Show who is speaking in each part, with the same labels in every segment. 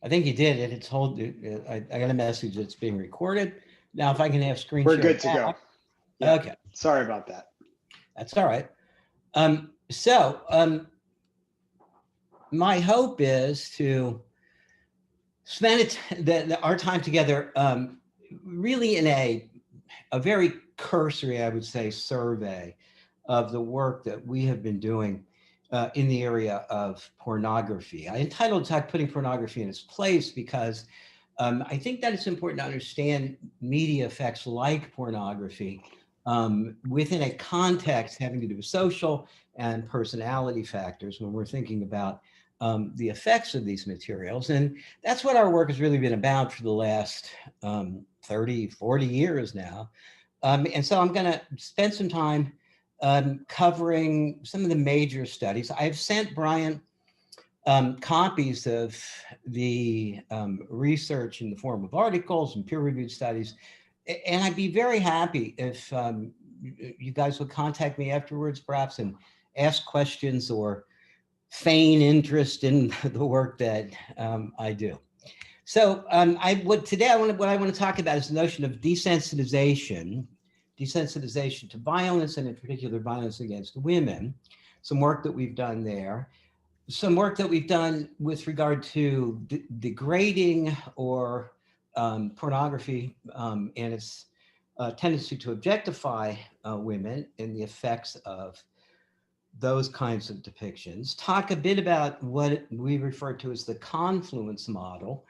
Speaker 1: I think you did it. It's hold. I got a message that's being recorded. Now, if I can have screen
Speaker 2: We're
Speaker 1: share
Speaker 2: good to go.
Speaker 1: back.
Speaker 2: Yeah.
Speaker 1: Okay,
Speaker 2: Sorry about that.
Speaker 1: that's all right. My hope is to spend our time together really in a very cursory, I would say, survey of the work that we have been doing in the area of pornography. I entitled Talk Putting Pornography in Its Place because I think that it's important to understand media effects like pornography within a context having to do with social and personality factors when we're thinking about the effects of these materials. And that's what our work has really been about for the last 30, 40 years now. And so I'm going to spend some time covering some of the major studies. I've sent Brian copies of the research in the form of articles and peer-reviewed studies. And I'd be very happy if you guys would contact me afterwards, perhaps, and ask questions or feign interest in the work that I do. So what I want to talk about is the notion of desensitization to violence, and in particular violence against women. Some work that we've done there. Some work that we've done with regard to degrading or pornography and its tendency to objectify women and the effects of those kinds of depictions. Talk a bit about what we refer to as the Confluence model,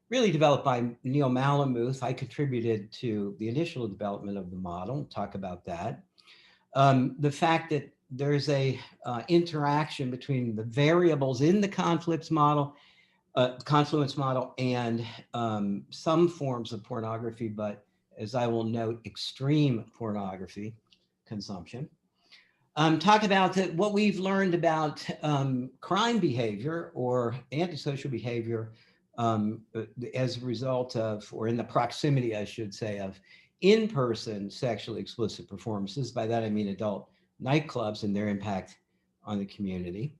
Speaker 1: really developed by Neil Malamuth. I contributed to the initial development of the model, talk about that. The fact that there's a interaction between the variables in the Confluence model and some forms of pornography, but as I will note, extreme pornography consumption. Talk about what we've learned about crime behavior or antisocial behavior as a result of, or in the proximity, I should say, of in-person sexually explicit performances. By that, I mean adult nightclubs and their impact on the community.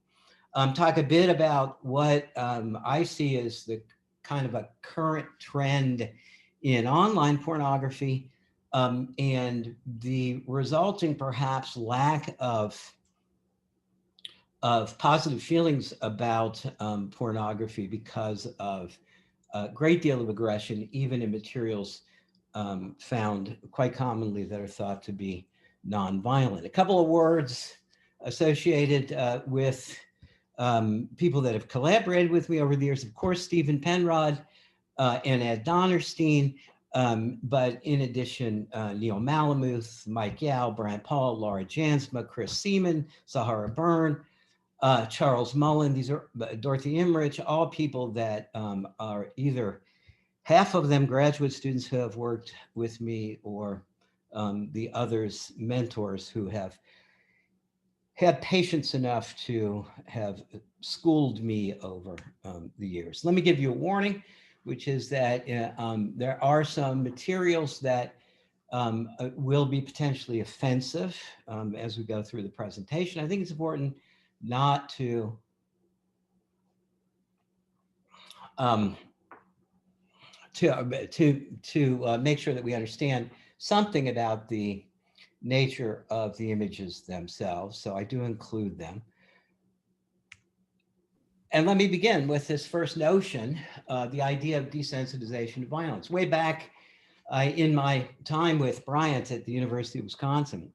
Speaker 1: Talk a bit about what I see as the kind of a current trend in online pornography and the resulting perhaps lack of positive feelings about pornography because of a great deal of aggression, even in materials found quite commonly that are thought to be nonviolent. A couple of words associated with people that have collaborated with me over the years. Of course, Stephen Penrod and Ed Donnerstein, but in addition, Neil Malamuth, Mike Yao, Brian Paul, Laura Jansma, Chris Seaman, Sahara Byrne, Charles Mullen, these are Dorothy Imrich, all people that are either half of them graduate students who have worked with me or the others mentors who have had patience enough to have schooled me over the years. Let me give you a warning, which is that there are some materials that will be potentially offensive as we go through the presentation. I think it's important not to make sure that we understand something about the nature of the images themselves. So I do include them. And let me begin with this first notion, the idea of desensitization to violence. Way back in my time with Bryant at the University of Wisconsin,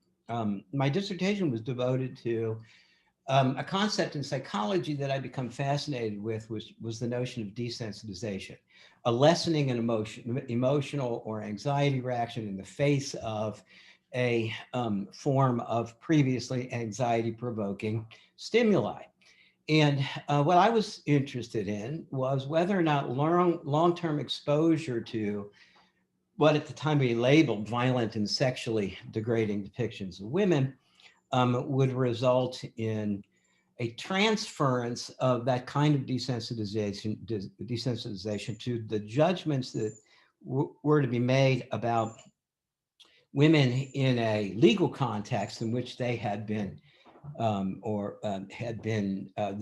Speaker 1: my dissertation was devoted to a concept in psychology that I become fascinated with was the notion of desensitization, a lessening in emotional or anxiety reaction in the face of a form of previously anxiety-provoking stimuli. And what I was interested in was whether or not long-term exposure to what at the time we labeled violent and sexually degrading depictions of women would result in a transference of that kind of desensitization to the judgments that were to be made about women in a legal context in which they had been the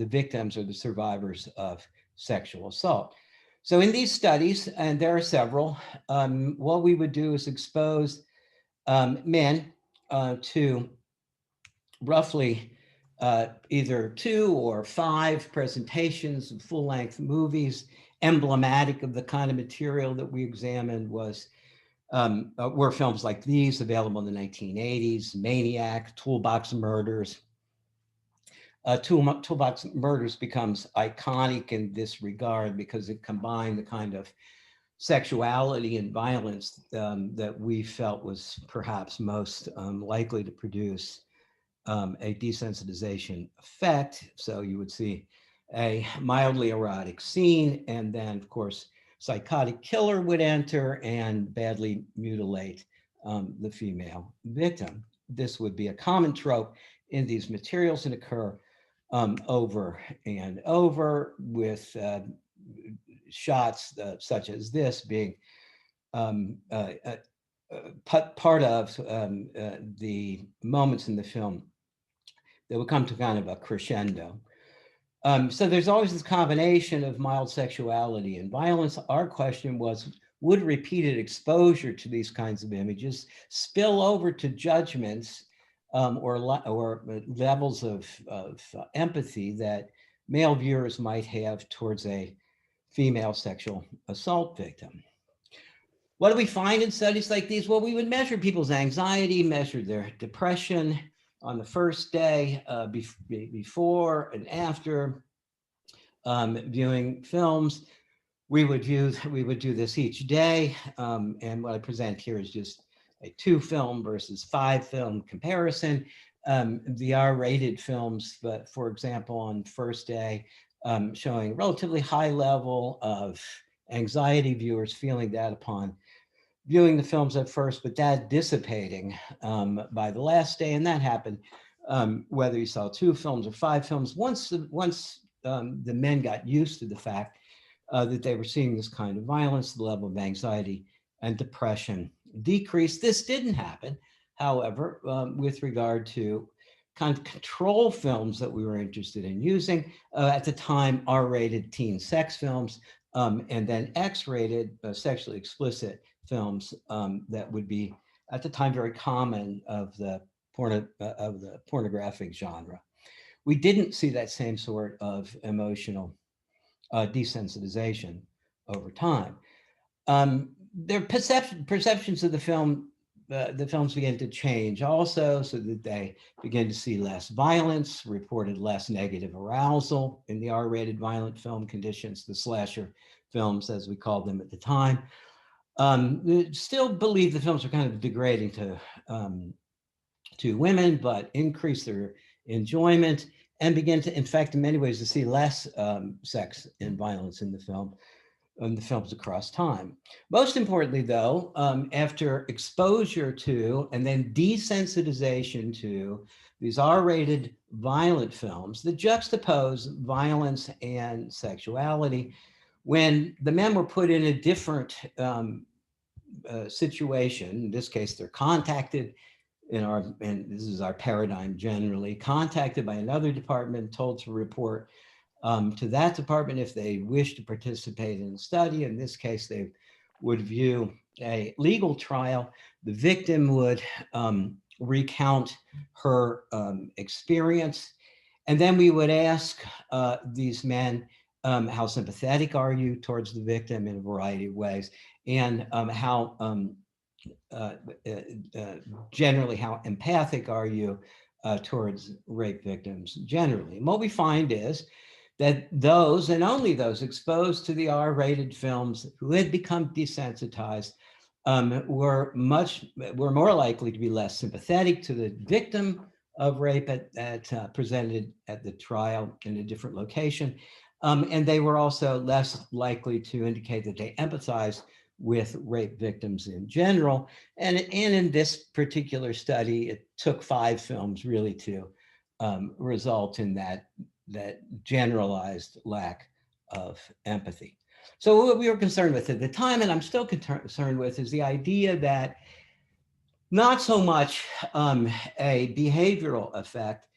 Speaker 1: victims or the survivors of sexual assault. So in these studies, and there are several, what we would do is expose men to roughly either 2 or 5 presentations of full-length movies. Emblematic of the kind of material that we examined were films like these, available in the 1980s, Maniac, Toolbox Murders. Toolbox Murders becomes iconic in this regard because it combined the kind of sexuality and violence that we felt was perhaps most likely to produce a desensitization effect. So you would see a mildly erotic scene, and then, of course, psychotic killer would enter and badly mutilate the female victim. This would be a common trope in these materials and occur over and over, with shots such as this being part of the moments in the film that would come to kind of a crescendo. So there's always this combination of mild sexuality and violence. Our question was, would repeated exposure to these kinds of images spill over to judgments or levels of empathy that male viewers might have towards a female sexual assault victim? What do we find in studies like these? Well, we would measure people's anxiety, measure their depression on the first day, before and after viewing films. We would do this each day, and what I present here is just a 2-film versus 5-film comparison. The R-rated films, but for example, on first day, showing relatively high level of anxiety, viewers feeling that upon viewing the films at first, but that dissipating by the last day. And that happened whether you saw 2 films or 5 films. Once the men got used to the fact that they were seeing this kind of violence, the level of anxiety and depression decreased. This didn't happen, however, with regard to kind of control films that we were interested in using. At the time, R-rated teen sex films, and then X-rated sexually explicit films that would be at the time very common of the pornographic genre. We didn't see that same sort of emotional desensitization over time. Their perceptions of the films began to change also, so that they began to see less violence, reported less negative arousal in the R-rated violent film conditions, the slasher films, as we called them at the time. Still believe the films are kind of degrading to women, but increase their enjoyment and begin to, in fact, in many ways, to see less sex and violence in the films across time. Most importantly, though, after exposure to and then desensitization to these R-rated violent films that juxtapose violence and sexuality, when the men were put in a different situation, in this case, they're contacted and this is our paradigm generally, contacted by another department, told to report to that department if they wish to participate in the study. In this case, they would view a legal trial. The victim would recount her experience. And then we would ask these men, how sympathetic are you towards the victim in a variety of ways, and generally, how empathic are you towards rape victims generally? And what we find is that those, and only those, exposed to the R-rated films who had become desensitized were more likely to be less sympathetic to the victim of rape presented at the trial in a different location. And they were also less likely to indicate that they empathize with rape victims in general. And in this particular study, it took 5 films really to result in that generalized lack of empathy. So what we were concerned with at the time, and I'm still concerned with, is the idea that not so much a behavioral effect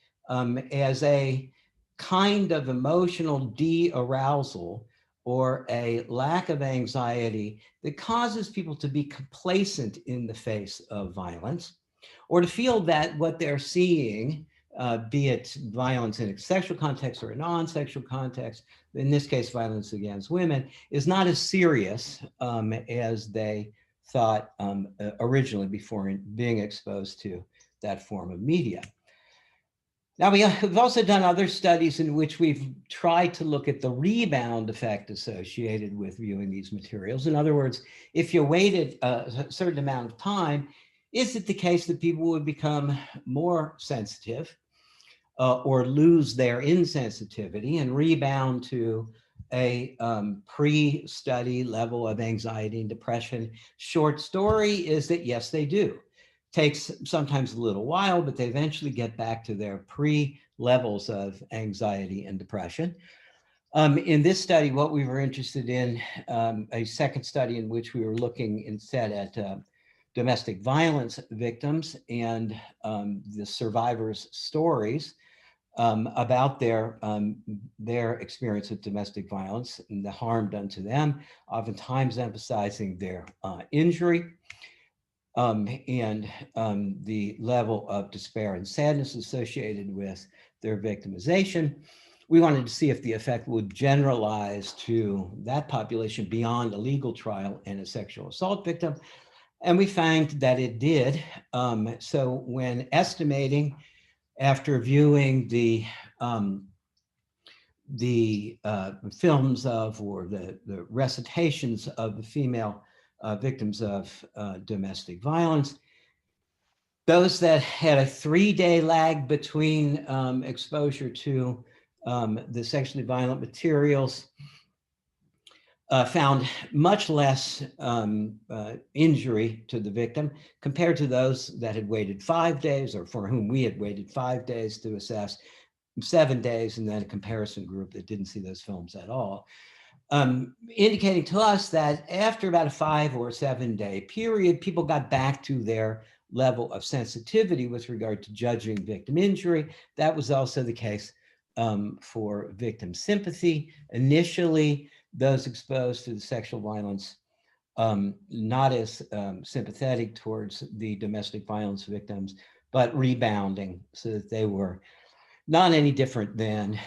Speaker 1: as a kind of emotional de-arousal or a lack of anxiety that causes people to be complacent in the face of violence, or to feel that what they're seeing, be it violence in a sexual context or a non-sexual context, in this case, violence against women, is not as serious as they thought originally before being exposed to that form of media. Now, we've also done other studies in which we've tried to look at the rebound effect associated with viewing these materials. In other words, if you waited a certain amount of time, is it the case that people would become more sensitive or lose their insensitivity and rebound to a pre-study level of anxiety and depression? Short story is that yes, they do. Takes sometimes a little while, but they eventually get back to their pre-levels of anxiety and depression. In this study, what we were interested in, a second study in which we were looking instead at domestic violence victims and the survivors' stories about their experience with domestic violence and the harm done to them, oftentimes emphasizing their injury. And the level of despair and sadness associated with their victimization. We wanted to see if the effect would generalize to that population beyond a legal trial and a sexual assault victim. And we found that it did. So when estimating after viewing the films of, or the recitations of the female victims of domestic violence, those that had a 3-day lag between exposure to the sexually violent materials found much less injury to the victim compared to those that had waited 5 days, or for whom we had waited 5 days to assess, 7 days, and then a comparison group that didn't see those films at all. Indicating to us that after about a 5 or 7 day period, people got back to their level of sensitivity with regard to judging victim injury. That was also the case for victim sympathy. Initially, those exposed to the sexual violence, not as sympathetic towards the domestic violence victims, but rebounding so that they were not any different than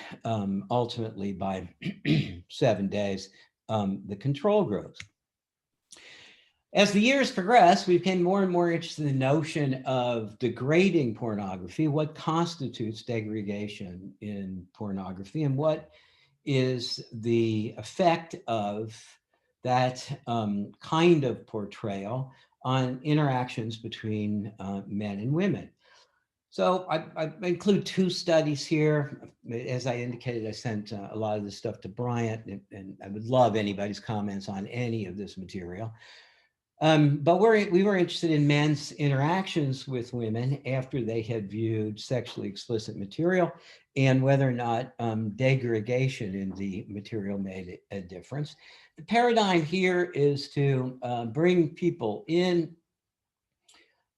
Speaker 1: ultimately by 7 days, the control groups. As the years progressed, we became more and more interested in the notion of degrading pornography, what constitutes degradation in pornography, and what is the effect of that kind of portrayal on interactions between men and women. So I include 2 studies here. As I indicated, I sent a lot of this stuff to Bryant, and I would love anybody's comments on any of this material. But we were interested in men's interactions with women after they had viewed sexually explicit material, and whether or not degradation in the material made a difference. The paradigm here is to bring people in,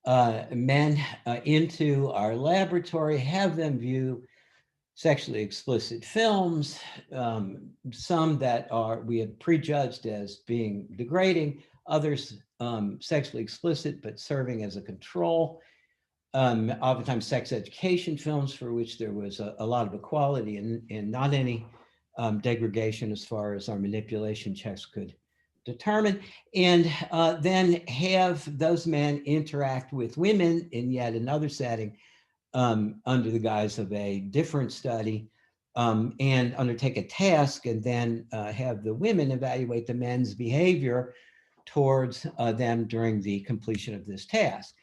Speaker 1: men into our laboratory, have them view sexually explicit films, some that we had prejudged as being degrading, others sexually explicit but serving as a control. Oftentimes sex education films for which there was a lot of equality and not any degradation as far as our manipulation checks could determine, and then have those men interact with women in yet another setting under the guise of a different study, and undertake a task, and then have the women evaluate the men's behavior towards them during the completion of this task.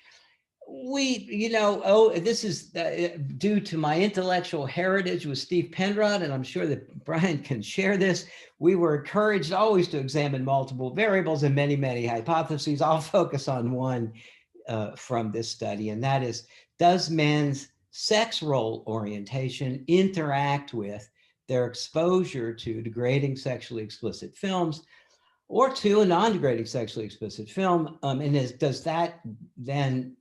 Speaker 1: This is due to my intellectual heritage with Steve Penrod, and I'm sure that Brian can share this. We were encouraged always to examine multiple variables and many, many hypotheses. I'll focus on one from this study, and that is, does men's sex role orientation interact with their exposure to degrading sexually explicit films or to a non-degrading sexually explicit film? And does that then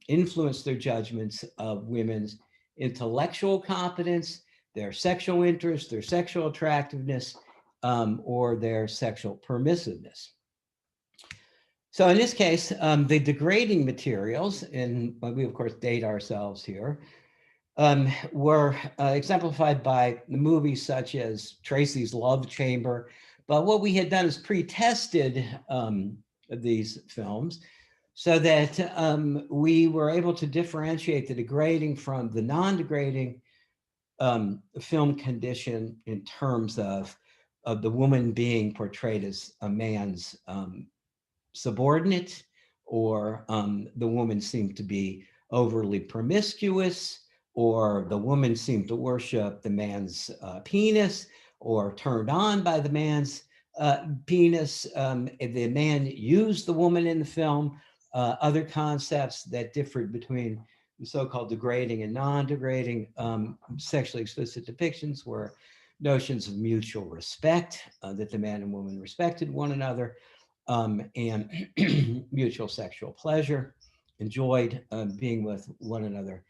Speaker 1: influence their judgments of women's intellectual competence, their sexual interest, their sexual attractiveness, or their sexual permissiveness. So in this case, the degrading materials, and we of course date ourselves here, were exemplified by the movies such as Tracy's Love Chamber. But what we had done is pre-tested these films so that we were able to differentiate the degrading from the non-degrading film condition in terms of the woman being portrayed as a man's subordinate, or the woman seemed to be overly promiscuous, or the woman seemed to worship the man's penis, or turned on by the man's penis. The man used the woman in the film. Other concepts that differed between the so-called degrading and non-degrading sexually explicit depictions were notions of mutual respect, that the man and woman respected one another, and mutual sexual pleasure, enjoyed being with one another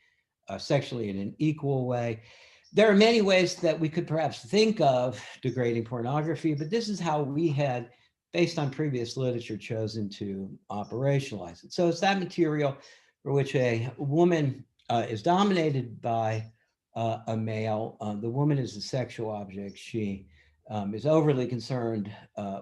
Speaker 1: sexually in an equal way. There are many ways that we could perhaps think of degrading pornography, but this is how we had, based on previous literature, chosen to operationalize it. So it's that material for which a woman is dominated by a male. The woman is a sexual object. She is overly concerned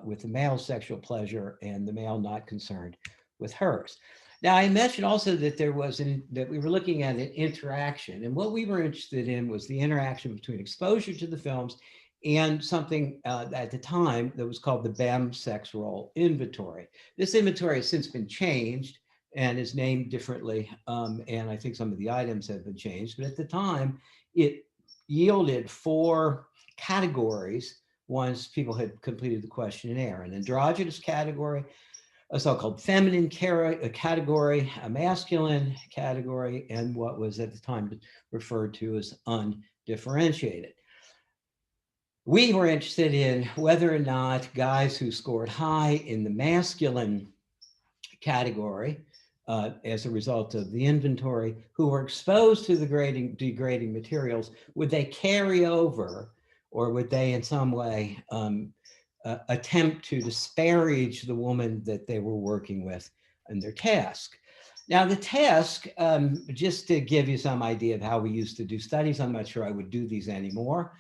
Speaker 1: with the male's sexual pleasure, and the male not concerned with hers. Now, I mentioned also that that we were looking at an interaction, and what we were interested in was the interaction between exposure to the films and something at the time that was called the BEM sex role inventory. This inventory has since been changed and is named differently, and I think some of the items have been changed, but at the time, it yielded 4 categories once people had completed the questionnaire: an androgynous category, a so-called feminine category, a masculine category, and what was at the time referred to as undifferentiated. We were interested in whether or not guys who scored high in the masculine category as a result of the inventory, who were exposed to the degrading materials, would they carry over, or would they in some way attempt to disparage the woman that they were working with in their task? Now, the task, just to give you some idea of how we used to do studies, I'm not sure I would do these anymore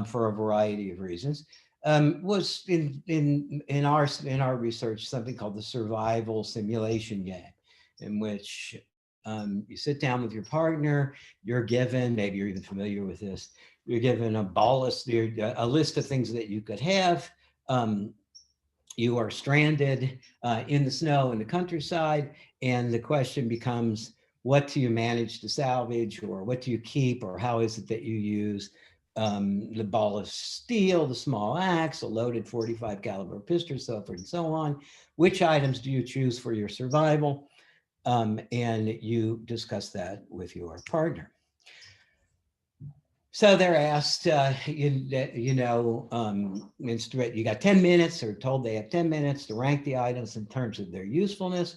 Speaker 1: for a variety of reasons, was in our research something called the survival simulation game, in which you sit down with your partner, you're given, maybe you're even familiar with this, you're given a list of things that you could have. You are stranded in the snow in the countryside, and the question becomes, what do you manage to salvage, or what do you keep, or how is it that you use the ball of steel, the small axe, a loaded .45 caliber pistol, so forth and so on? Which items do you choose for your survival? And you discuss that with your partner. So they're asked, you got 10 minutes, or told they have 10 minutes to rank the items in terms of their usefulness.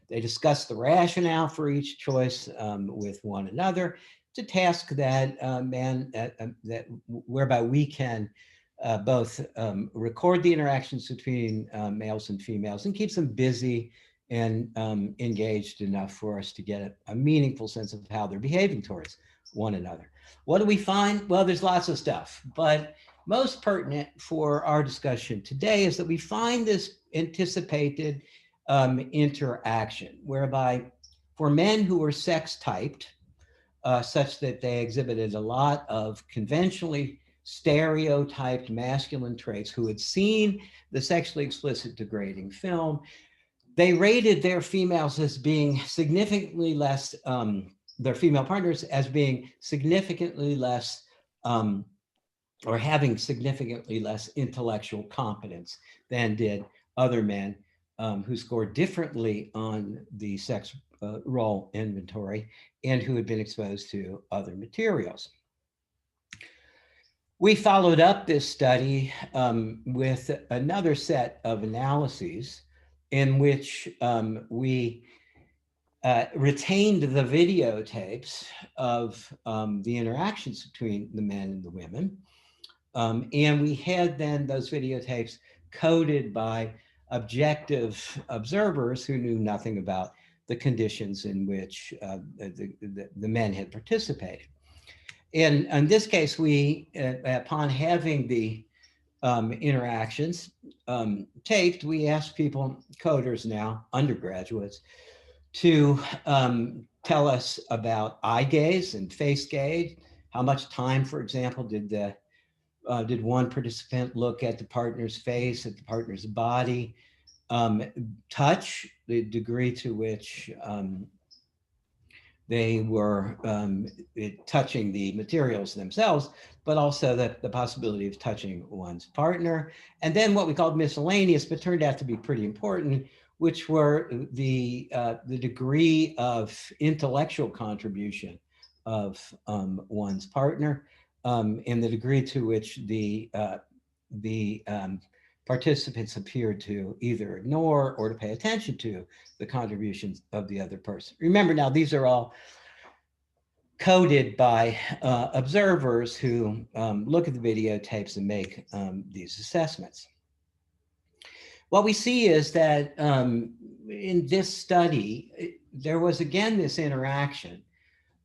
Speaker 1: They discuss the rationale for each choice with one another. It's a task that whereby we can both record the interactions between males and females and keeps them busy and engaged enough for us to get a meaningful sense of how they're behaving towards one another. What do we find? Well, there's lots of stuff, but most pertinent for our discussion today is that we find this anticipated interaction, whereby for men who were sex typed, such that they exhibited a lot of conventionally stereotyped masculine traits, who had seen the sexually explicit degrading film, they rated their females as being significantly less, their female partners as being significantly less, or having significantly less intellectual competence than did other men who scored differently on the sex role inventory and who had been exposed to other materials. We followed up this study with another set of analyses in which we retained the videotapes of the interactions between the men and the women. And we had then those videotapes coded by objective observers who knew nothing about the conditions in which the men had participated. And in this case, we, upon having the interactions taped, we asked people, coders now, undergraduates, to tell us about eye gaze and face gaze. How much time, for example, did one participant look at the partner's face, at the partner's body? Touch, the degree to which they were touching the materials themselves, but also the possibility of touching one's partner. And then what we called miscellaneous, but turned out to be pretty important, which were the degree of intellectual contribution of one's partner, and the degree to which the participants appeared to either ignore or to pay attention to the contributions of the other person. Remember now, these are all coded by observers who look at the videotapes and make these assessments. What we see is that in this study, there was again this interaction,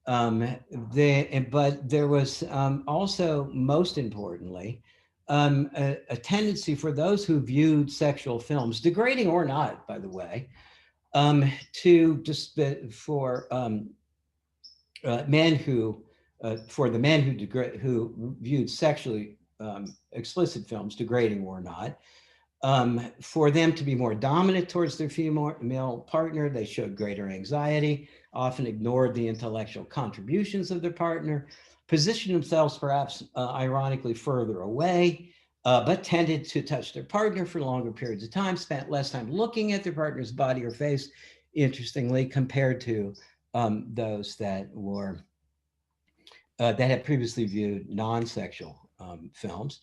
Speaker 1: but there was also, most importantly, a tendency for those who viewed sexual films, degrading or not, by the way, to just for men who, for the men who viewed sexually explicit films, degrading or not, for them to be more dominant towards their female partner. They showed greater anxiety, often ignored the intellectual contributions of their partner, positioned themselves perhaps ironically further away, but tended to touch their partner for longer periods of time, spent less time looking at their partner's body or face, interestingly, compared to those that were that had previously viewed non-sexual films.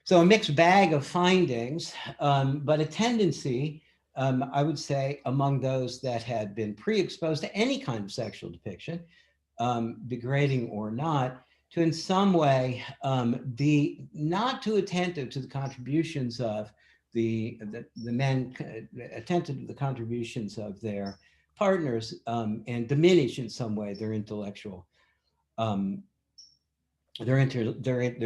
Speaker 1: So a mixed bag of findings, but a tendency, I would say, among those that had been pre-exposed to any kind of sexual depiction, degrading or not, to in some way be not too attentive to the contributions of the men, attentive to the contributions of their partners, and diminish in some way their intellectual their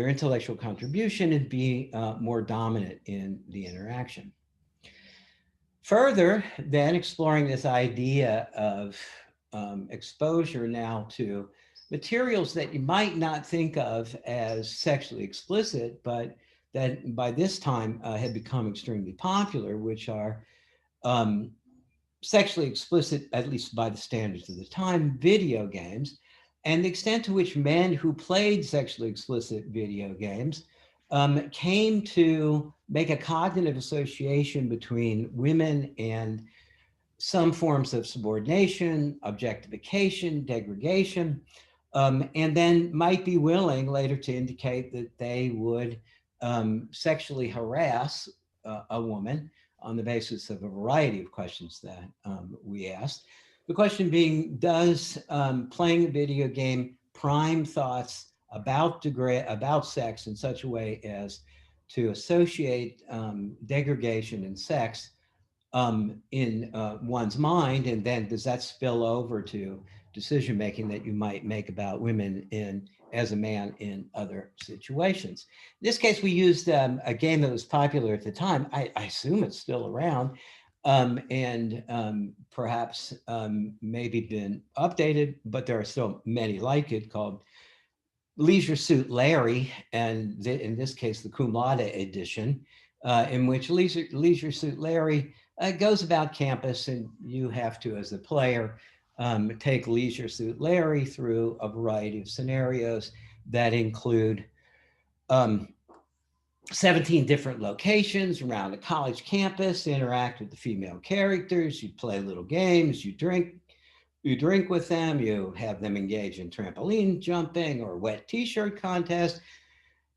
Speaker 1: intellectual contribution and be more dominant in the interaction. Further, then exploring this idea of exposure now to materials that you might not think of as sexually explicit, but that by this time had become extremely popular, which are sexually explicit, at least by the standards of the time, video games, and the extent to which men who played sexually explicit video games came to make a cognitive association between women and some forms of subordination, objectification, degradation, and then might be willing later to indicate that they would sexually harass a woman on the basis of a variety of questions that we asked. The question being, does playing a video game prime thoughts about sex in such a way as to associate degradation and sex in one's mind, and then does that spill over to decision-making that you might make about women as a man in other situations? In this case, we used a game that was popular at the time. I assume it's still around, and perhaps maybe been updated, but there are still many like it, called Leisure Suit Larry, and in this case, the cum laude edition, in which Leisure Suit Larry goes about campus, and you have to, as a player, take Leisure Suit Larry through a variety of scenarios that include 17 different locations around a college campus, interact with the female characters, you play little games, you drink with them, you have them engage in trampoline jumping or wet t-shirt contest,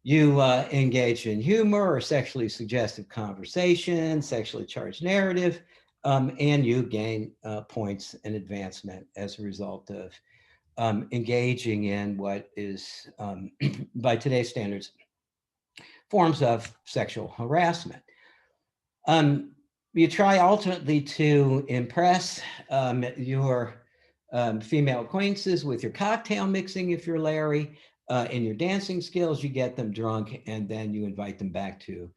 Speaker 1: you engage in humor or sexually suggestive conversation, sexually charged narrative, and you gain points and advancement as a result of engaging in what is, by today's standards, forms of sexual harassment. You try ultimately to impress your female acquaintances with your cocktail mixing if you're Larry, in your dancing skills, you get them drunk, and then you invite them back to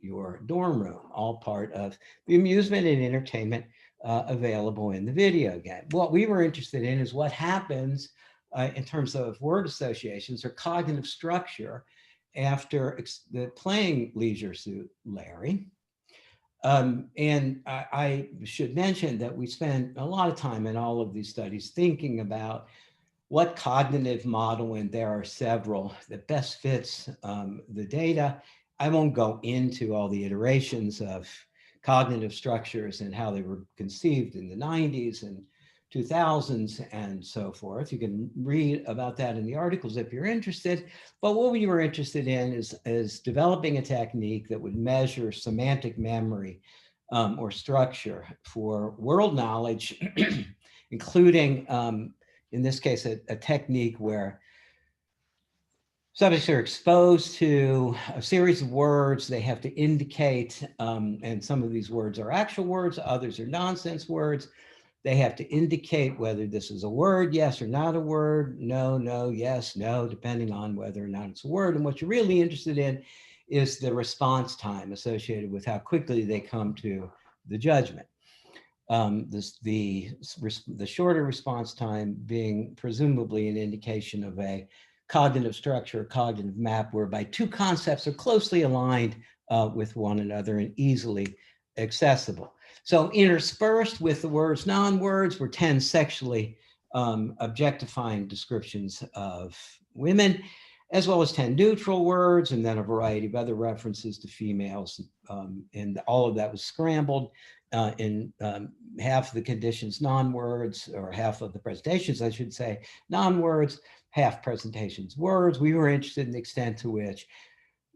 Speaker 1: your dorm room, all part of the amusement and entertainment available in the video game. What we were interested in is what happens in terms of word associations or cognitive structure after playing Leisure Suit Larry. And I should mention that we spent a lot of time in all of these studies thinking about what cognitive model, and there are several, that best fits the data. I won't go into all the iterations of cognitive structures and how they were conceived in the 90s and 2000s and so forth. You can read about that in the articles if you're interested. But what we were interested in is developing a technique that would measure semantic memory or structure for world knowledge, including, in this case, a technique where subjects are exposed to a series of words. They have to indicate, and some of these words are actual words, others are nonsense words. They have to indicate whether this is a word, yes or not a word, no, no, yes, no, depending on whether or not it's a word. And what you're really interested in is the response time associated with how quickly they come to the judgment. The shorter response time being presumably an indication of a cognitive structure, cognitive map, whereby two concepts are closely aligned with one another and easily accessible. So interspersed with the words non-words were 10 sexually objectifying descriptions of women, as well as 10 neutral words, and then a variety of other references to females. And all of that was scrambled in half of the conditions non-words, or half of the presentations, I should say, non-words, half presentations words. We were interested in the extent to which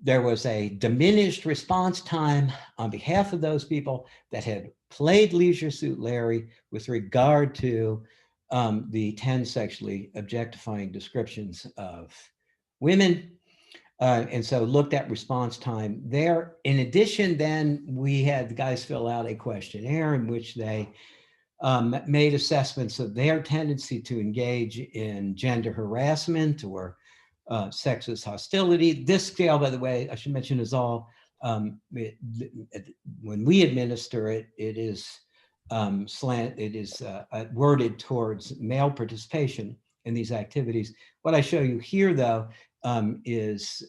Speaker 1: there was a diminished response time on behalf of those people that had played Leisure Suit Larry with regard to the 10 sexually objectifying descriptions of women. And so looked at response time there. In addition, then we had the guys fill out a questionnaire in which they made assessments of their tendency to engage in gender harassment or sexist hostility. This scale, by the way, I should mention, is all, when we administer it, it is worded towards male participation in these activities. What I show you here, though, is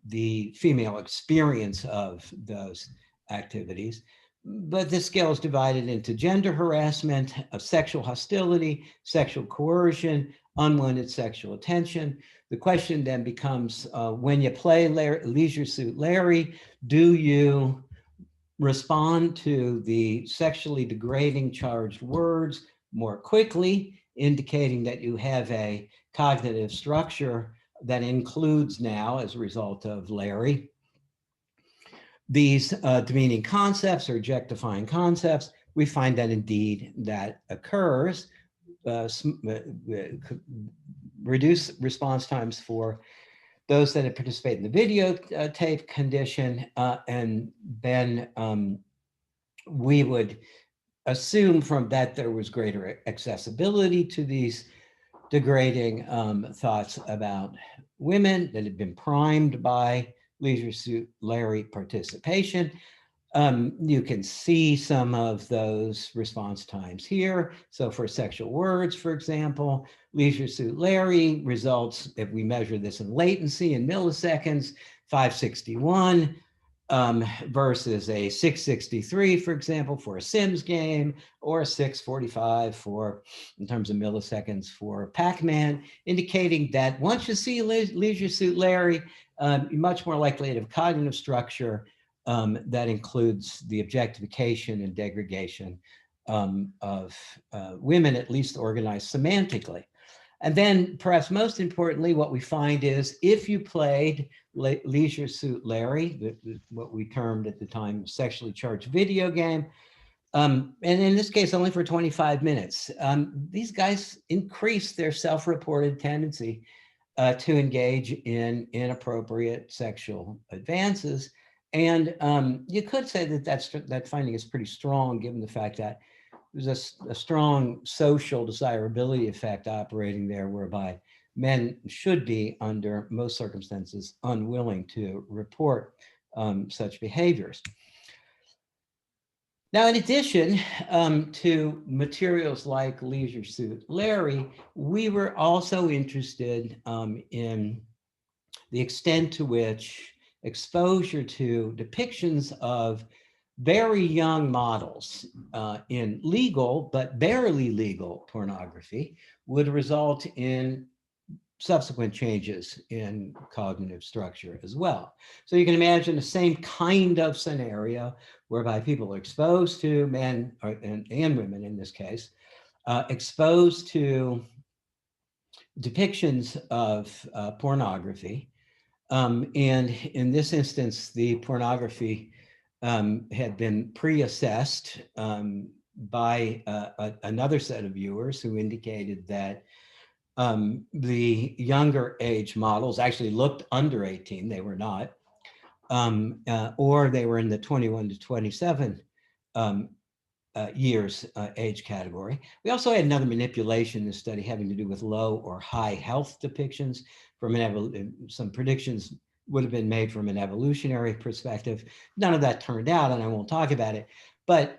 Speaker 1: the female experience of those activities. But this scale is divided into gender harassment, sexual hostility, sexual coercion, unwanted sexual attention. The question then becomes, when you play Leisure Suit Larry, do you respond to the sexually degrading charged words more quickly, indicating that you have a cognitive structure that includes now, as a result of Larry, these demeaning concepts or objectifying concepts? We find that indeed that occurs. Reduce response times for those that participate in the videotape condition, and then we would assume from that there was greater accessibility to these degrading thoughts about women that had been primed by Leisure Suit Larry participation. You can see some of those response times here. So for sexual words, for example, Leisure Suit Larry results, if we measure this in latency in milliseconds, 561 versus a 663, for example, for a Sims game, or a 645 for, in terms of milliseconds, for Pac-Man, indicating that once you see Leisure Suit Larry, you're much more likely to have cognitive structure that includes the objectification and degradation of women, at least organized semantically. And then perhaps most importantly, what we find is if you played Leisure Suit Larry, what we termed at the time sexually charged video game, and in this case, only for 25 minutes, these guys increase their self-reported tendency to engage in inappropriate sexual advances. And you could say that that finding is pretty strong, given the fact that there's a strong social desirability effect operating there, whereby men should be, under most circumstances, unwilling to report such behaviors. Now, in addition to materials like Leisure Suit Larry, we were also interested in the extent to which exposure to depictions of very young models in legal but barely legal pornography would result in subsequent changes in cognitive structure as well. So you can imagine the same kind of scenario whereby people are exposed to, men and women in this case, exposed to depictions of pornography. And in this instance, the pornography had been pre-assessed by another set of viewers who indicated that the younger age models actually looked under 18. They were not, or they were in the 21 to 27 years age category. We also had another manipulation in this study having to do with low or high health depictions. From some predictions would have been made from an evolutionary perspective. None of that turned out, and I won't talk about it. But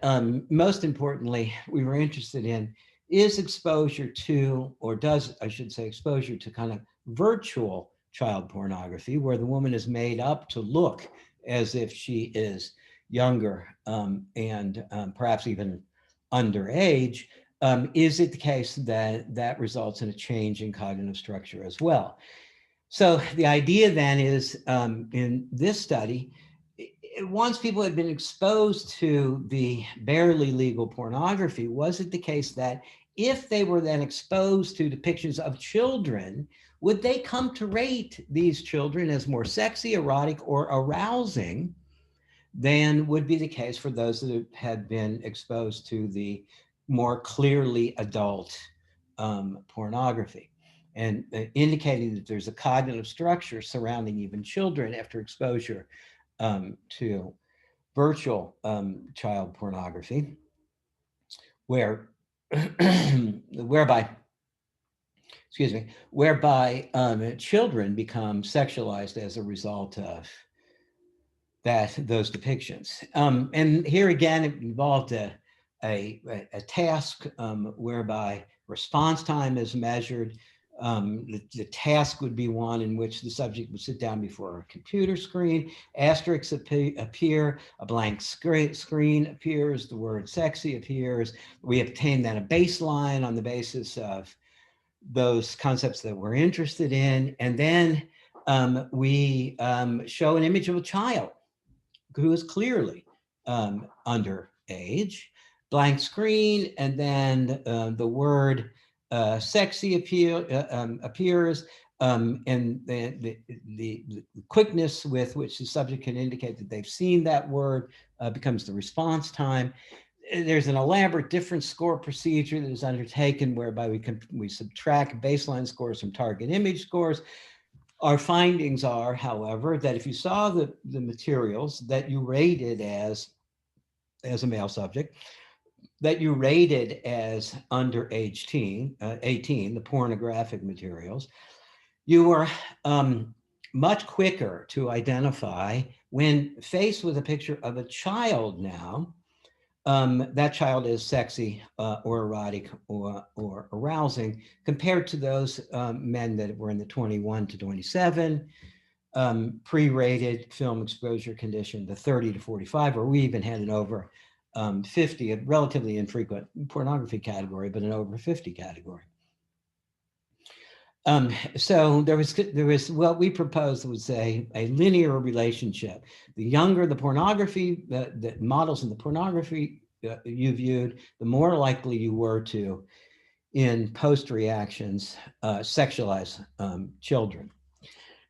Speaker 1: most importantly, we were interested in, is exposure to, or does, I should say, exposure to kind of virtual child pornography, where the woman is made up to look as if she is younger and perhaps even underage, is it the case that that results in a change in cognitive structure as well? So the idea then is, in this study, once people had been exposed to the barely legal pornography, was it the case that if they were then exposed to depictions of children, would they come to rate these children as more sexy, erotic, or arousing than would be the case for those that had been exposed to the more clearly adult pornography? And indicating that there's a cognitive structure surrounding even children after exposure to virtual child pornography, whereby children become sexualized as a result of those depictions. And here again, it involved a task whereby response time is measured. The task would be one in which the subject would sit down before a computer screen, asterisks appear, a blank screen appears, the word sexy appears. We obtain then a baseline on the basis of those concepts that we're interested in. And then we show an image of a child who is clearly underage, blank screen, and then the word sexy appears, and the quickness with which the subject can indicate that they've seen that word becomes the response time. There's an elaborate difference score procedure that is undertaken whereby we subtract baseline scores from target image scores. Our findings are, however, that if you saw the materials that you rated as a male subject, that you rated as under age 18, the pornographic materials, you were much quicker to identify when faced with a picture of a child now, that child is sexy or erotic or arousing, compared to those men that were in the 21 to 27 pre-rated film exposure condition, the 30 to 45, or we even had an over 50, a relatively infrequent pornography category, but an over 50 category. So there was what we proposed was a linear relationship. The younger the pornography, the models in the pornography you viewed, the more likely you were to, in post reactions, sexualize children.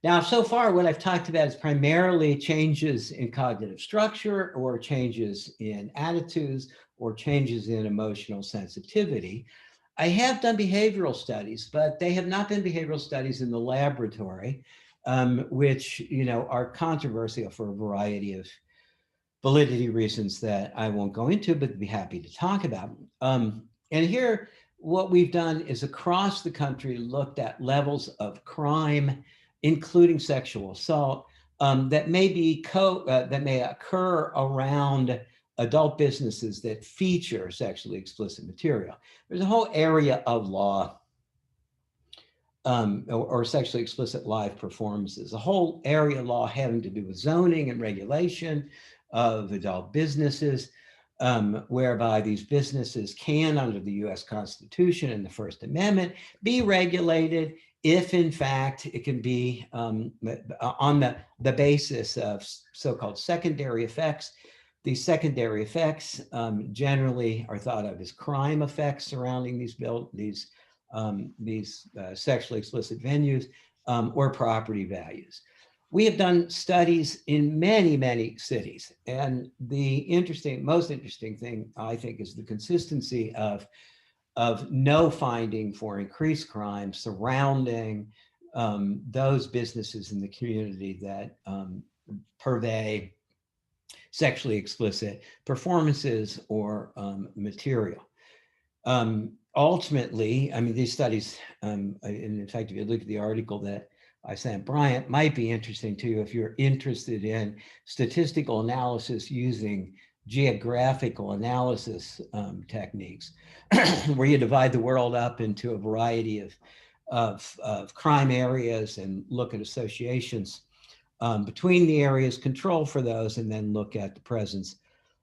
Speaker 1: Now, so far, what I've talked about is primarily changes in cognitive structure, or changes in attitudes, or changes in emotional sensitivity. I have done behavioral studies, but they have not been behavioral studies in the laboratory, which, you know, are controversial for a variety of validity reasons that I won't go into, but be happy to talk about. And here, what we've done is across the country looked at levels of crime, including sexual assault, that may occur around adult businesses that feature sexually explicit material. There's a whole area of law or sexually explicit live performances, a whole area of law having to do with zoning and regulation of adult businesses, whereby these businesses can, under the US Constitution and the First Amendment, be regulated if in fact it can be on the basis of so-called secondary effects. These secondary effects generally are thought of as crime effects surrounding these sexually explicit venues or property values. We have done studies in many, many cities. And the most interesting thing, I think, is the consistency of no finding for increased crime surrounding those businesses in the community that purvey sexually explicit performances or material. Ultimately, I mean, these studies, and in fact, if you look at the article that I sent Bryant, might be interesting to you if you're interested in statistical analysis using geographical analysis techniques, where you divide the world up into a variety of crime areas and look at associations between the areas, control for those, and then look at the presence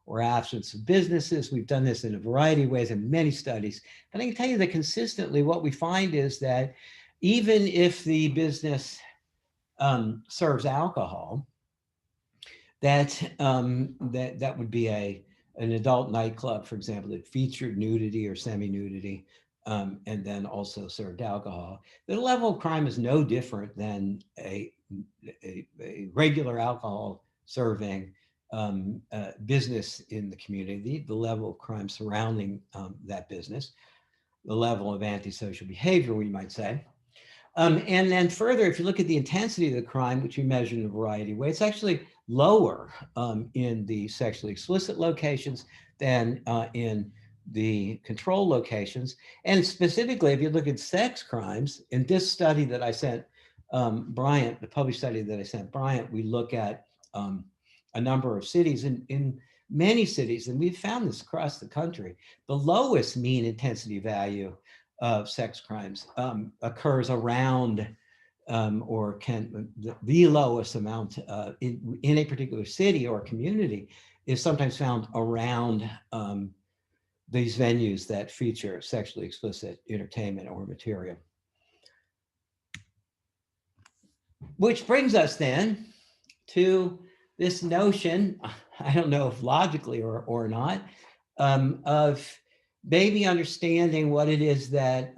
Speaker 1: or absence of businesses. We've done this in a variety of ways in many studies. But I can tell you that consistently what we find is that even if the business serves alcohol, that would be an adult nightclub, for example, that featured nudity or semi-nudity, and then also served alcohol. The level of crime is no different than a regular alcohol serving business in the community, the level of crime surrounding that business, the level of antisocial behavior, we might say. And then further, if you look at the intensity of the crime, which we measure in a variety of ways, it's actually lower in the sexually explicit locations than in the control locations. And specifically, if you look at sex crimes, in this study that I sent Bryant, the published study that I sent Bryant, we look at a number of cities. In many cities, and we've found this across the country, the lowest mean intensity value of sex crimes occurs around or can the lowest amount in a particular city or community is sometimes found around these venues that feature sexually explicit entertainment or material. Which brings us then to this notion, I don't know if logically or not, of maybe understanding what it is that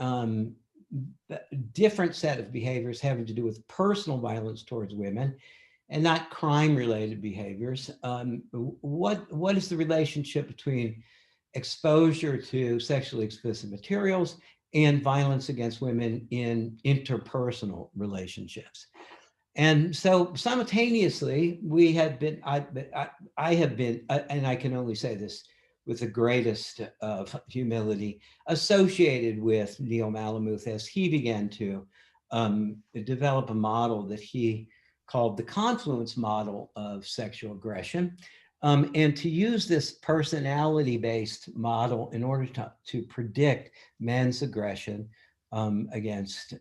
Speaker 1: different set of behaviors having to do with personal violence towards women and not crime-related behaviors. What is the relationship between exposure to sexually explicit materials and violence against women in interpersonal relationships? And so simultaneously, we have been, I have been, and I can only say this with the greatest of humility, associated with Neil Malamuth as he began to develop a model that he called the Confluence model of sexual aggression, and to use this personality-based model in order to predict men's aggression against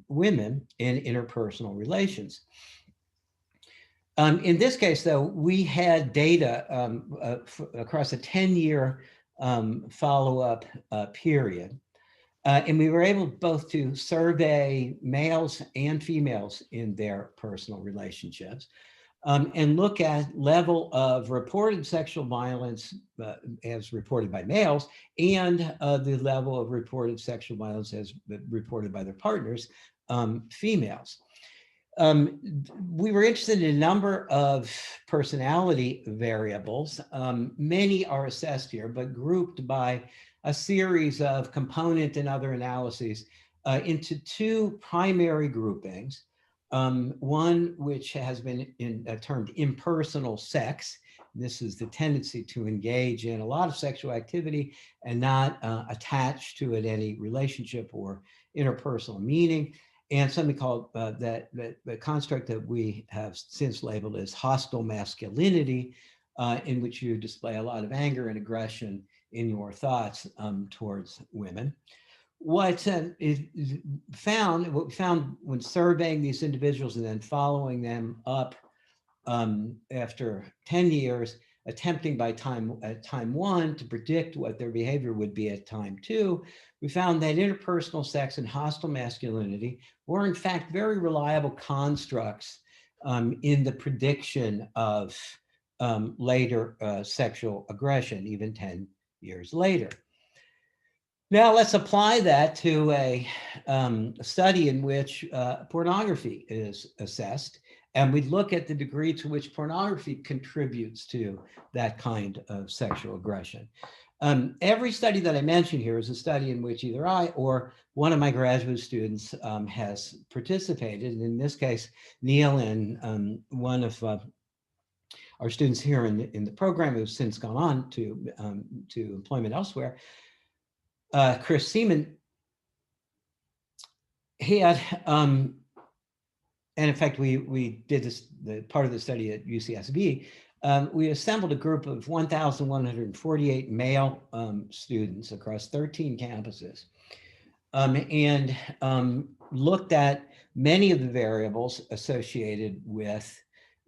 Speaker 1: women in interpersonal relations. In this case, though, we had data across a 10-year follow-up period, and we were able both to survey males and females in their personal relationships and look at level of reported sexual violence as reported by males and the level of reported sexual violence as reported by their partners, females. We were interested in a number of personality variables. Many are assessed here, but grouped by a series of component and other analyses into two primary groupings. One which has been termed impersonal sex. This is the tendency to engage in a lot of sexual activity and not attach to it any relationship or interpersonal meaning. And something called the construct that we have since labeled as hostile masculinity, in which you display a lot of anger and aggression in your thoughts towards women. What we found when surveying these individuals and then following them up after 10 years, attempting by time one to predict what their behavior would be at time two, we found that interpersonal sex and hostile masculinity were in fact very reliable constructs in the prediction of later sexual aggression, even 10 years later. Now let's apply that to a study in which pornography is assessed, and we look at the degree to which pornography contributes to that kind of sexual aggression. Every study that I mentioned here is a study in which either I or one of my graduate students has participated. And in this case, Neil and one of our students here in the program who's since gone on to employment elsewhere, Chris Seaman, he had, and in fact, we did this, the part of the study at UCSB. We assembled a group of 1,148 male students across 13 campuses and looked at many of the variables associated with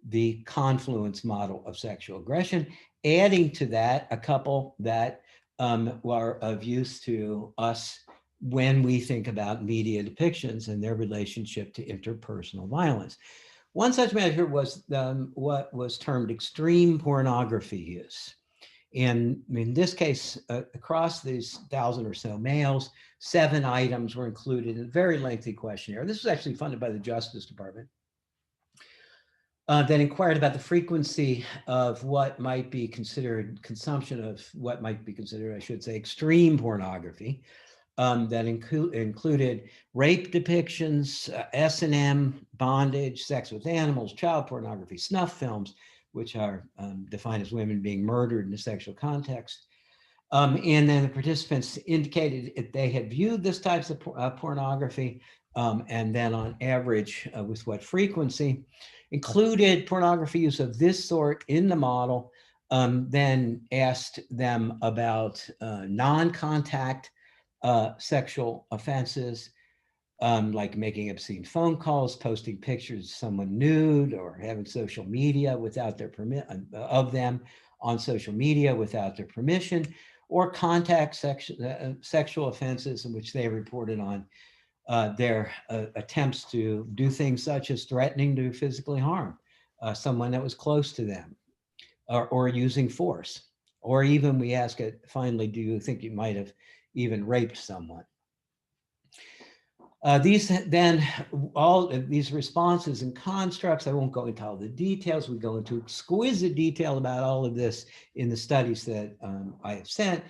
Speaker 1: the Confluence model of sexual aggression, adding to that a couple that are of use to us when we think about media depictions and their relationship to interpersonal violence. One such measure was what was termed extreme pornography use. And in this case, across these 1,000 or so males, 7 items were included in a very lengthy questionnaire. This was actually funded by the Justice Department. That inquired about the frequency of what might be considered consumption of what might be considered, I should say, extreme pornography. That included rape depictions, S&M, bondage, sex with animals, child pornography, snuff films, which are defined as women being murdered in a sexual context. And then the participants indicated if they had viewed this types of pornography, and then on average with what frequency, included pornography use of this sort in the model, then asked them about non-contact sexual offenses, like making obscene phone calls, posting pictures of someone nude, or having social media without their of them on social media without their permission, or contact sexual offenses in which they reported on their attempts to do things such as threatening to physically harm someone that was close to them, or using force. Or even we ask it, finally, do you think you might have even raped someone? All of these responses and constructs, I won't go into all the details. We go into exquisite detail about all of this in the studies that I have sent.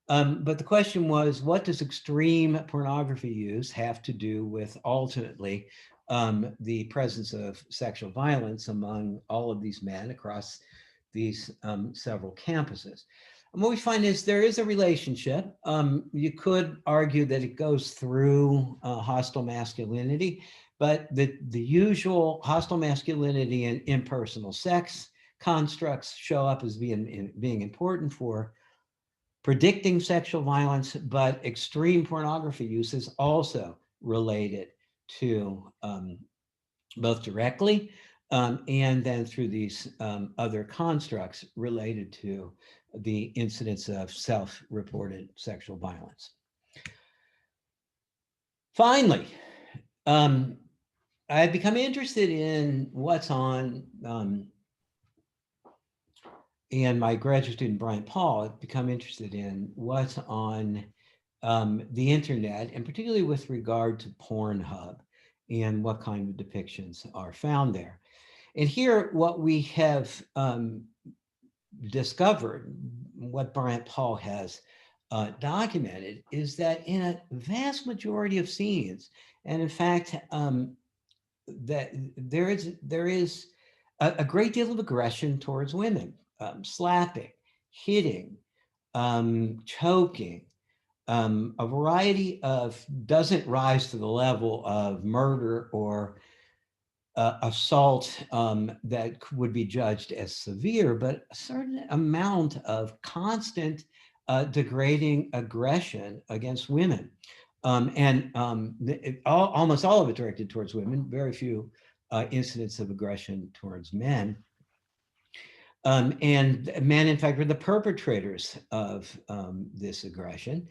Speaker 1: But the question was, what does extreme pornography use have to do with ultimately the presence of sexual violence among all of these men across these several campuses? And what we find is there is a relationship. You could argue that it goes through hostile masculinity, but the usual hostile masculinity and impersonal sex constructs show up as being important for predicting sexual violence, but extreme pornography use is also related to both directly and then through these other constructs related to the incidence of self-reported sexual violence. Finally, I've become interested in what's on, and my graduate student, Brian Paul, have become interested in what's on the internet, and particularly with regard to Pornhub and what kind of depictions are found there. And here, what we have discovered, what Brian Paul has documented is that in a vast majority of scenes, and in fact, that there is a great deal of aggression towards women, slapping, hitting, choking, a variety of, doesn't rise to the level of murder or assault that would be judged as severe, but a certain amount of constant degrading aggression against women. Almost all of it directed towards women, very few incidents of aggression towards men. And men, in fact, are the perpetrators of this aggression.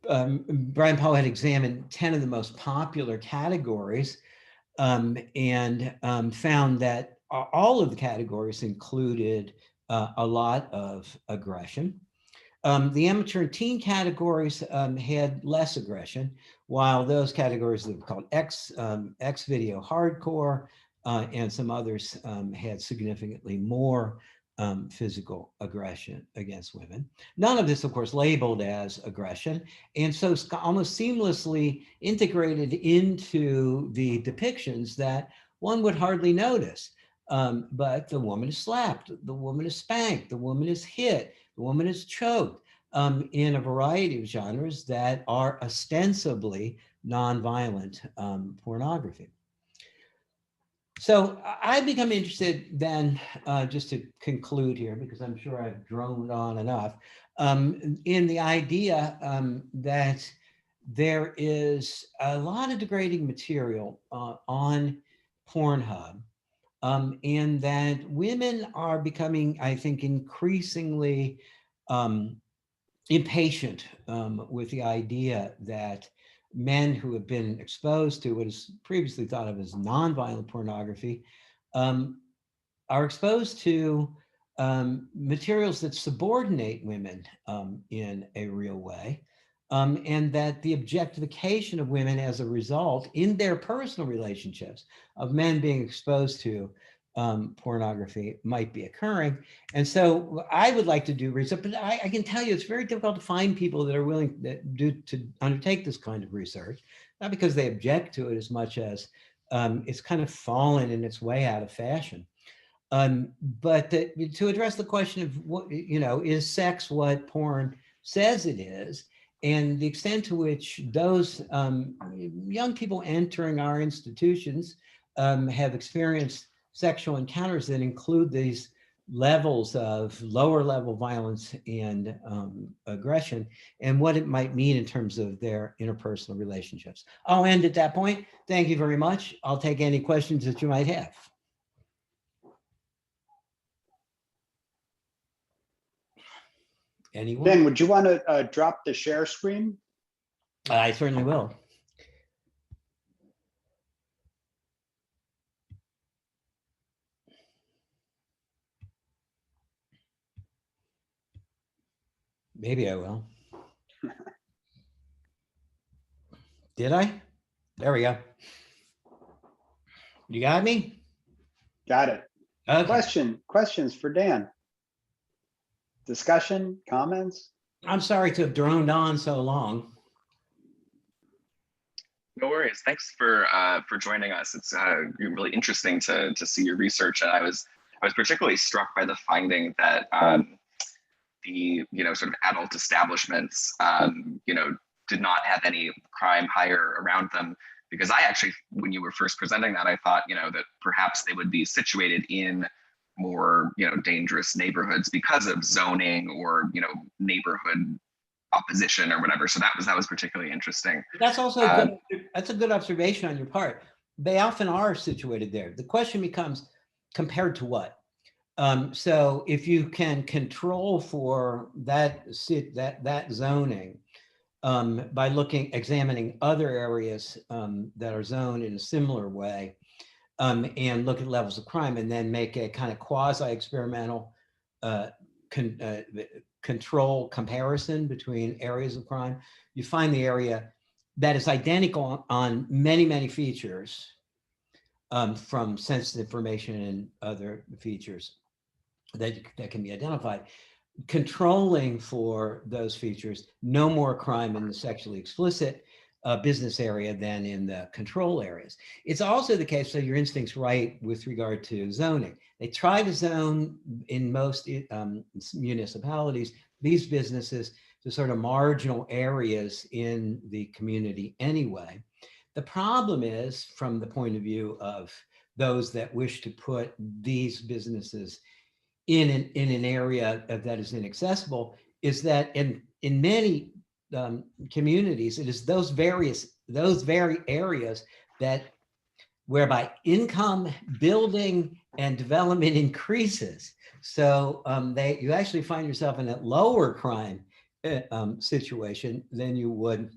Speaker 1: Brian Poe had examined 10 of the most popular categories and found that all of the categories included a lot of aggression. The amateur and teen categories had less aggression, while those categories that were called X video hardcore and some others had significantly more physical aggression against women. None of this, of course, labeled as aggression, and so it's almost seamlessly integrated into the depictions that one would hardly notice. But the woman is slapped, the woman is spanked, the woman is hit, the woman is choked in a variety of genres that are ostensibly nonviolent pornography. So I become interested then, just to conclude here, because I'm sure I've droned on enough, in the idea that there is a lot of degrading material on Pornhub, and that women are becoming, I think, increasingly impatient with the idea that men who have been exposed to what is previously thought of as nonviolent pornography are exposed to materials that subordinate women in a real way, and that the objectification of women as a result in their personal relationships of men being exposed to pornography might be occurring. And so I would like to do research, but I can tell you it's very difficult to find people that are willing to undertake this kind of research, not because they object to it as much as it's kind of fallen in its way out of fashion. But to address the question of what, is sex what porn says it is, and the extent to which those young people entering our institutions have experienced sexual encounters that include these levels of lower level violence and aggression, and what it might mean in terms of their interpersonal relationships. I'll end at that point. Thank you very much. I'll take any questions that you might have. Anyone?
Speaker 2: Ben, would you want to drop the share screen?
Speaker 1: I certainly will. Maybe I will. Did I? There we go. You got me?
Speaker 2: Got it.
Speaker 1: Okay.
Speaker 2: Questions for Dan? Discussion, comments?
Speaker 1: I'm sorry to have droned on so long.
Speaker 3: No worries. Thanks for joining us. It's really interesting to see your research, and I was particularly struck by the finding that the sort of adult establishments did not have any crime higher around them, because I actually, when you were first presenting that, I thought that perhaps they would be situated in more dangerous neighborhoods because of zoning or neighborhood opposition or whatever. So that was particularly interesting.
Speaker 1: That's also that's a good observation on your part. They often are situated there. The question becomes, compared to what? So if you can control for that zoning by examining other areas that are zoned in a similar way, and look at levels of crime, and then make a kind of quasi-experimental control comparison between areas of crime, you find the area that is identical on many, many features, from sensitive information and other features that can be identified. controlling for those features, no more crime in the sexually explicit business area than in the control areas. It's also the case, so your instinct's right with regard to zoning. They try to zone in most municipalities these businesses to sort of marginal areas in the community anyway. The problem is, from the point of view of those that wish to put these businesses in an area that is inaccessible, is that in many communities, it is those very areas that whereby income, building, and development increases. So you actually find yourself in a lower crime situation than you would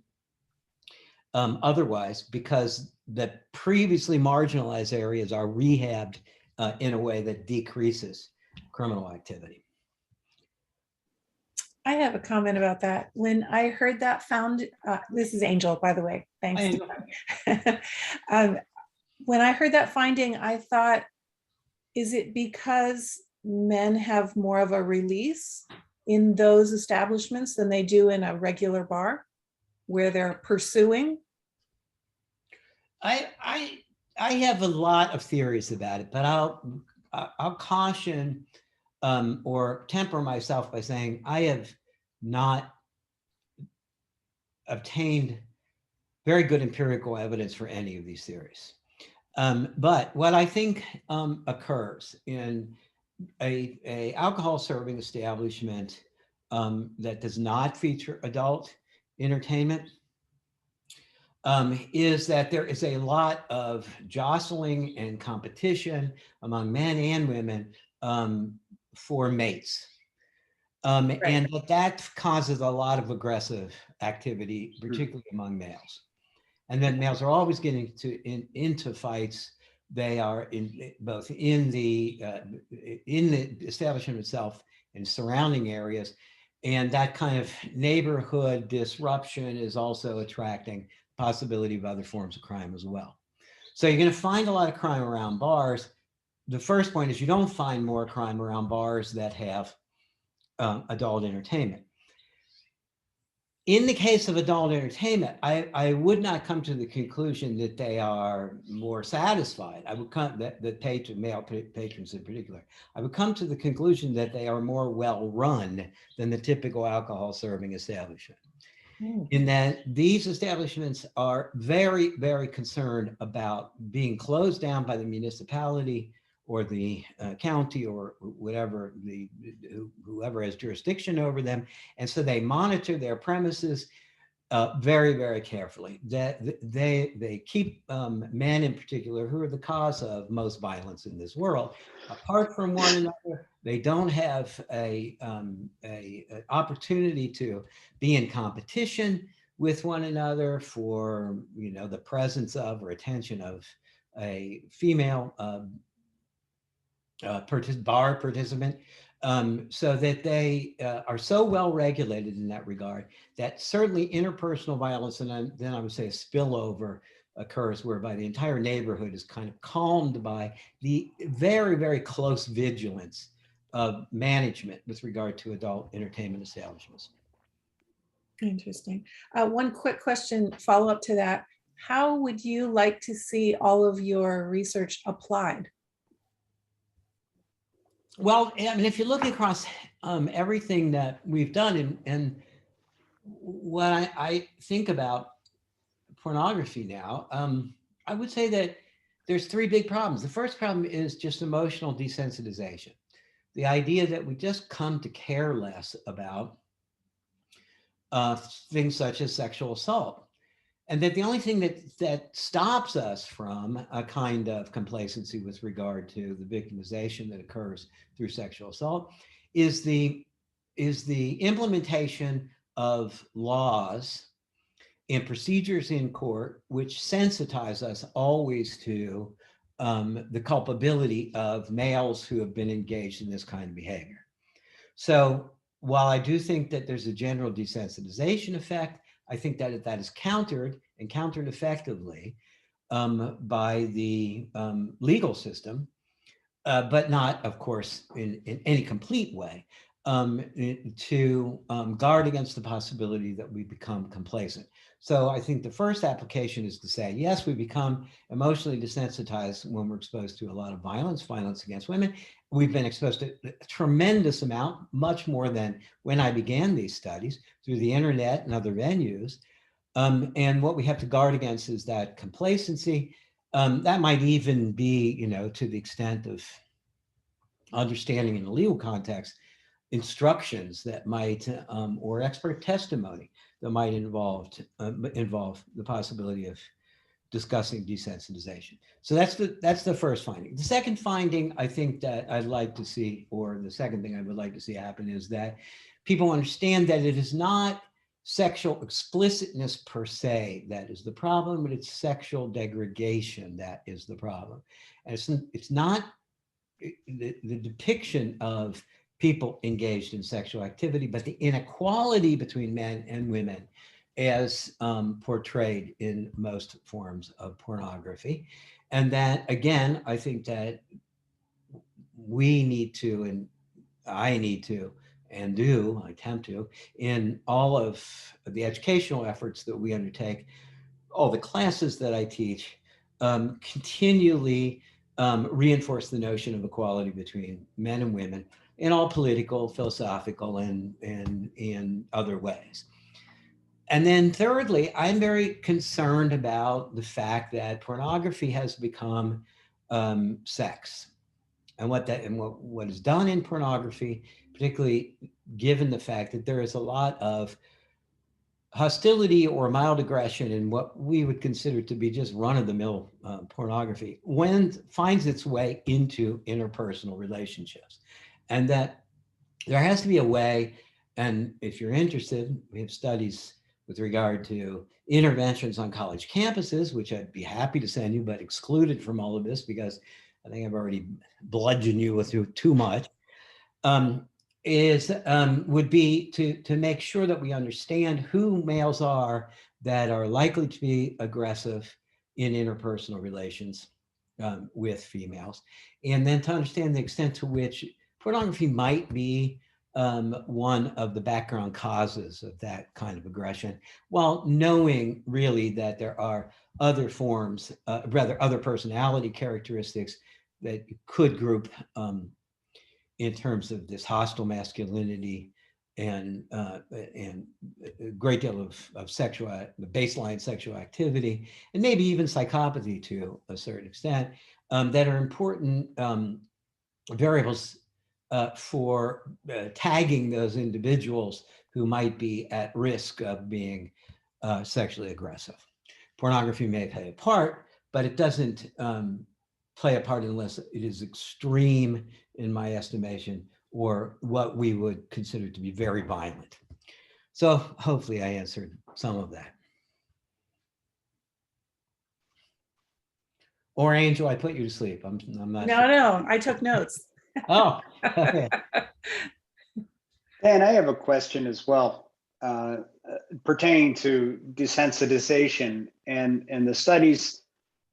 Speaker 1: otherwise, because the previously marginalized areas are rehabbed in a way that decreases criminal activity.
Speaker 4: I have a comment about that. When I heard that this is Angel, by the way, thanks. When I heard that finding, I thought, is it because men have more of a release in those establishments than they do in a regular bar where they're pursuing?
Speaker 1: I have a lot of theories about it, but I'll caution or temper myself by saying I have not obtained very good empirical evidence for any of these theories. But what I think occurs in a alcohol serving establishment that does not feature adult entertainment is that there is a lot of jostling and competition among men and women for mates. Right. And that causes a lot of aggressive activity, particularly among males. And then males are always getting into fights. They are both in the establishment itself and surrounding areas. And that kind of neighborhood disruption is also attracting possibility of other forms of crime as well. So you're going to find a lot of crime around bars. The first point is you don't find more crime around bars that have adult entertainment. In the case of adult entertainment, I would not come to the conclusion that they are more satisfied. I would come that male patrons in particular. I would come to the conclusion that they are more well run than the typical alcohol serving establishment. In that these establishments are very, very concerned about being closed down by the municipality or the county or whatever, whoever has jurisdiction over them. And so they monitor their premises very, very carefully. That they keep men in particular, who are the cause of most violence in this world, apart from one another. They don't have a opportunity to be in competition with one another for the presence of or attention of a female bar participant, so that they are so well regulated in that regard that certainly interpersonal violence, and then I would say a spillover occurs whereby the entire neighborhood is kind of calmed by the very, very close vigilance of management with regard to adult entertainment establishments.
Speaker 4: Interesting. One quick question, follow up to that. How would you like to see all of your research applied?
Speaker 1: Well, I mean, if you look across everything that we've done, and what I think about pornography now, I would say that there's three big problems. The first problem is just emotional desensitization. The idea that we just come to care less about things such as sexual assault. And that the only thing that stops us from a kind of complacency with regard to the victimization that occurs through sexual assault is the implementation of laws and procedures in court which sensitize us always to the culpability of males who have been engaged in this kind of behavior. So while I do think that there's a general desensitization effect, I think that that is countered effectively by the legal system, but not, of course, in any complete way. guard against the possibility that we become complacent. So I think the first application is to say, yes, we become emotionally desensitized when we're exposed to a lot of violence against women. We've been exposed to a tremendous amount, much more than when I began these studies, through the internet and other venues. And what we have to guard against is that complacency. That might even be, to the extent of understanding in the legal context, instructions that might, or expert testimony that might involve the possibility of discussing desensitization. So that's the first finding. The second finding I think that I'd like to see, or the second thing I would like to see happen, is that people understand that it is not sexual explicitness per se that is the problem, but it's sexual degradation that is the problem. And it's not the depiction of people engaged in sexual activity, but the inequality between men and women as portrayed in most forms of pornography. And that, again, I think that we need to, and I need to, and do, I attempt to, in all of the educational efforts that we undertake, all the classes that I teach, continually reinforce the notion of equality between men and women in all political, philosophical, and in other ways. And then thirdly, I'm very concerned about the fact that pornography has become sex. And what is done in pornography, particularly given the fact that there is a lot of hostility or mild aggression in what we would consider to be just run-of-the-mill pornography, finds its way into interpersonal relationships. And that there has to be a way, and if you're interested, we have studies with regard to interventions on college campuses, which I'd be happy to send you, but excluded from all of this because I think I've already bludgeoned you with too much, would be to make sure that we understand who males are that are likely to be aggressive in interpersonal relations with females, and then to understand the extent to which pornography might be one of the background causes of that kind of aggression, while knowing really that there are other forms, other personality characteristics that you could group in terms of this hostile masculinity and a great deal of baseline sexual activity, and maybe even psychopathy to a certain extent, that are important variables for tagging those individuals who might be at risk of being sexually aggressive. Pornography may play a part, but it doesn't play a part unless it is extreme, in my estimation, or what we would consider to be very violent. So hopefully I answered some of that. Or Angel, I put you to sleep. I'm not sure.
Speaker 4: No, I took notes.
Speaker 1: Oh, okay.
Speaker 2: Dan, I have a question as well pertaining to desensitization and the studies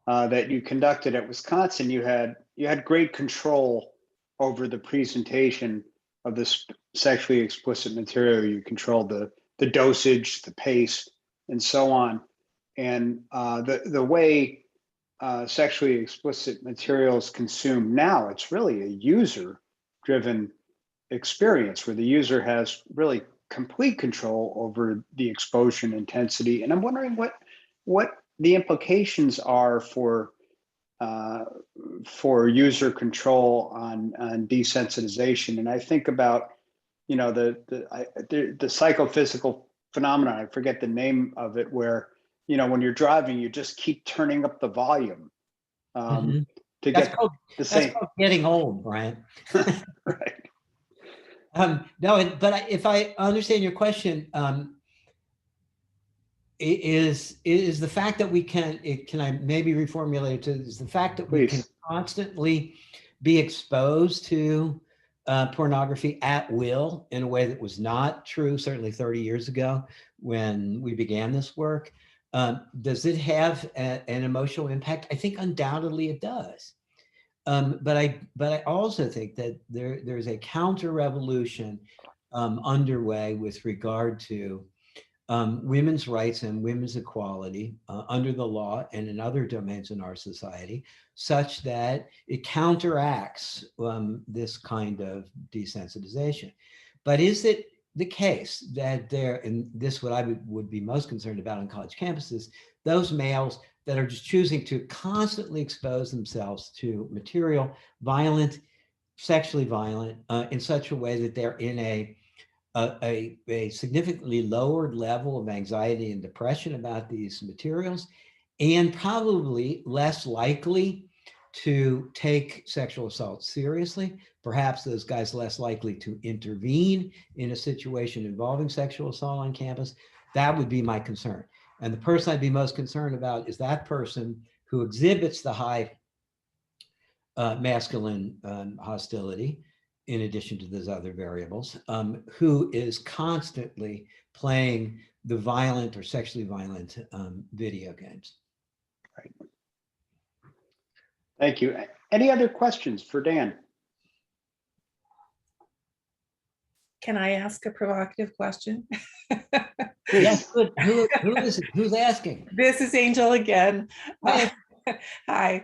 Speaker 2: that you conducted at Wisconsin. You had great control over the presentation of this sexually explicit material. You controlled the dosage, the pace, and so on. And the way sexually explicit materials consumed now, it's really a user-driven experience where the user has really complete control over the exposure and intensity. And I'm wondering what the implications are for user control on desensitization. And I think about, the psychophysical phenomenon, I forget the name of it, where, when you're driving, you just keep turning up the volume to
Speaker 1: That's
Speaker 2: get
Speaker 1: called,
Speaker 2: the same.
Speaker 1: That's called getting old, Brian.
Speaker 2: Right.
Speaker 1: No, but if I understand your question, is the fact that we can I maybe reformulate it to, is the fact that we can constantly be exposed to pornography at will in a way that was not true certainly 30 years ago when we began this work. Does it have an emotional impact? I think undoubtedly it does. But I also think that there's a counter revolution underway with regard to women's rights and women's equality under the law and in other domains in our society, such that it counteracts this kind of desensitization. But is it the case that there, and this what I would be most concerned about on college campuses, those males that are just choosing to constantly expose themselves to material, violent, sexually violent, in such a way that they're in a significantly lowered level of anxiety and depression about these materials, and probably less likely to take sexual assault seriously. Perhaps those guys less likely to intervene in a situation involving sexual assault on campus. That would be my concern. And the person I'd be most concerned about is that person who exhibits the high masculine hostility, in addition to those other variables, who is constantly playing the violent or sexually violent video games.
Speaker 2: Right. Thank you. Any other questions for Dan?
Speaker 4: Can I ask a provocative question?
Speaker 1: Yes, good. Who's asking?
Speaker 4: This is Angel again. Hi.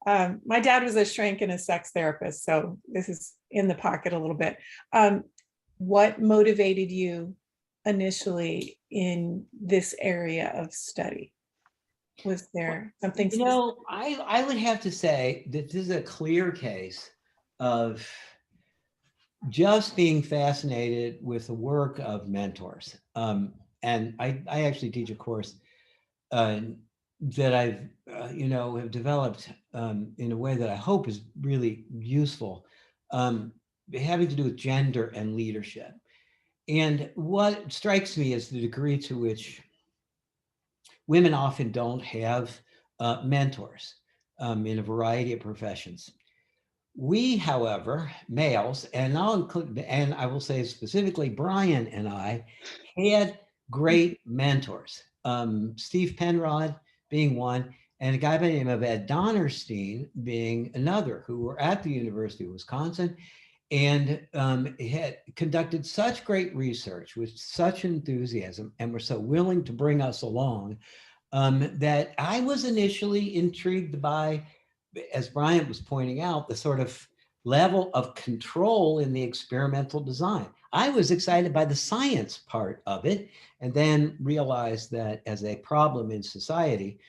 Speaker 4: My dad was a shrink and a sex therapist, so this is in the pocket a little bit. What motivated you initially in this area of study? Was there something?
Speaker 1: You know, I would have to say that this is a clear case of just being fascinated with the work of mentors. And I actually teach a course that I've, have developed in a way that I hope is really useful, having to do with gender and leadership. And what strikes me is the degree to which women often don't have mentors in a variety of professions. We, however, males, and I'll include, and I will say specifically, Brian and I had great mentors. Steve Penrod being one, and a guy by the name of Ed Donnerstein being another, who were at the University of Wisconsin and had conducted such great research with such enthusiasm and were so willing to bring us along that I was initially intrigued by, as Brian was pointing out, the sort of level of control in the experimental design. I was excited by the science part of it, and then realized that as a problem in society,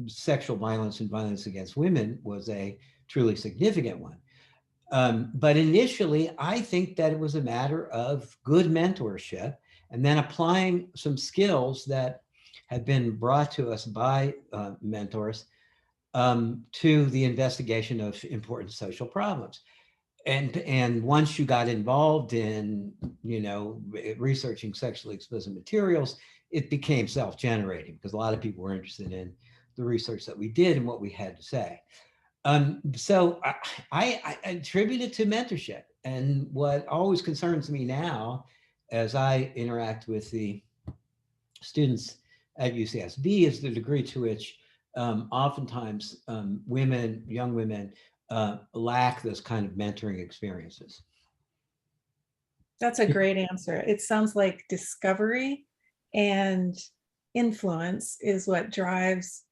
Speaker 1: sexual violence and violence against women was a truly significant one. But initially, I think that it was a matter of good mentorship and then applying some skills that had been brought to us by mentors to the investigation of important social problems. And once you got involved in, researching sexually explicit materials, it became self-generating because a lot of people were interested in the research that we did and what we had to say. So I attribute it to mentorship. And what always concerns me now, as I interact with the students at UCSB, is the degree to which oftentimes young women lack those kind of mentoring experiences.
Speaker 4: That's a great answer. It sounds like discovery and influence is what drives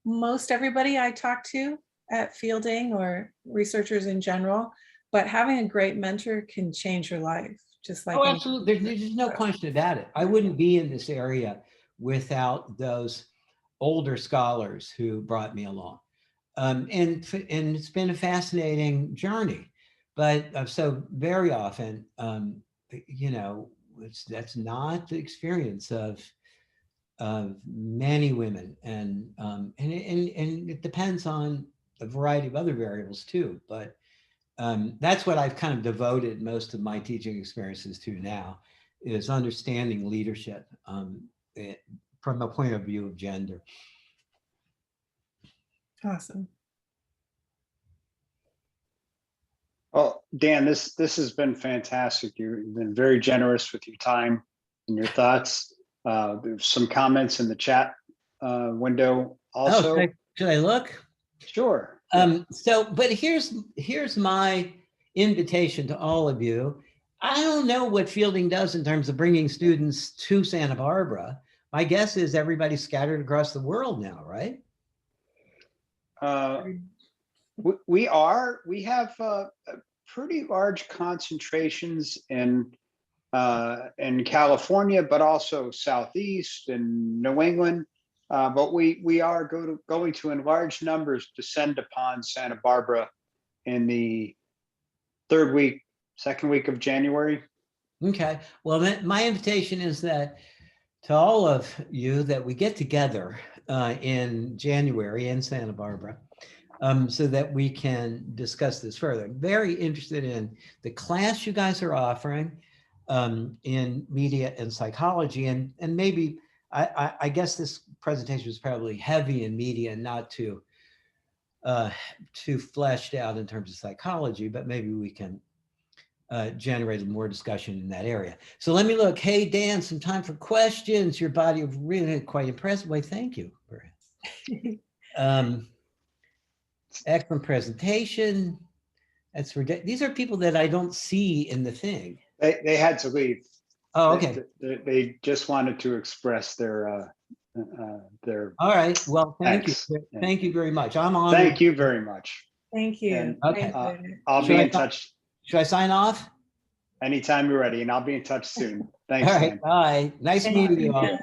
Speaker 4: most everybody I talk to at Fielding or researchers in general, but having a great mentor can change your life. Just like,
Speaker 1: oh, absolutely. There's no question about it. I wouldn't be in this area without those older scholars who brought me along. And it's been a fascinating journey, but so very often, that's not the experience of many women, and it depends on a variety of other variables too. But that's what I've kind of devoted most of my teaching experiences to now, is understanding leadership from the point of view of gender.
Speaker 4: awesome.
Speaker 2: Well, Dan, this has been fantastic. You've been very generous with your time and your thoughts. There's some comments in the chat window also.
Speaker 1: Oh, should I look?
Speaker 2: Sure.
Speaker 1: But here's my invitation to all of you. I don't know what Fielding does in terms of bringing students to Santa Barbara. My guess is everybody's scattered across the world now, right?
Speaker 2: We have pretty large concentrations in California, but also Southeast and New England. But we are going to in large numbers descend upon Santa Barbara in the second week of January.
Speaker 1: Okay. Well, my invitation is that to all of you that we get together in January in Santa Barbara so that we can discuss this further. I'm very interested in the class you guys are offering in media and psychology, and maybe I guess this presentation was probably heavy in media and not too fleshed out in terms of psychology, but maybe we can generate more discussion in that area. So let me look. Hey, Dan, some time for questions. Your body of really quite impressive. Why, thank you. Excellent presentation. That's ridiculous. These are people that I don't see in the thing.
Speaker 2: They had to leave.
Speaker 1: Oh, okay.
Speaker 2: They just wanted to express their
Speaker 1: all right. Well, thank you. Thank you very much. I'm on.
Speaker 2: Thank you very much.
Speaker 4: Thank you.
Speaker 2: And,
Speaker 1: okay.
Speaker 2: I'll be in touch.
Speaker 1: Should I sign off?
Speaker 2: Anytime you're ready, and I'll be in touch soon. Thanks.
Speaker 1: All right. Bye. Nice meeting you all.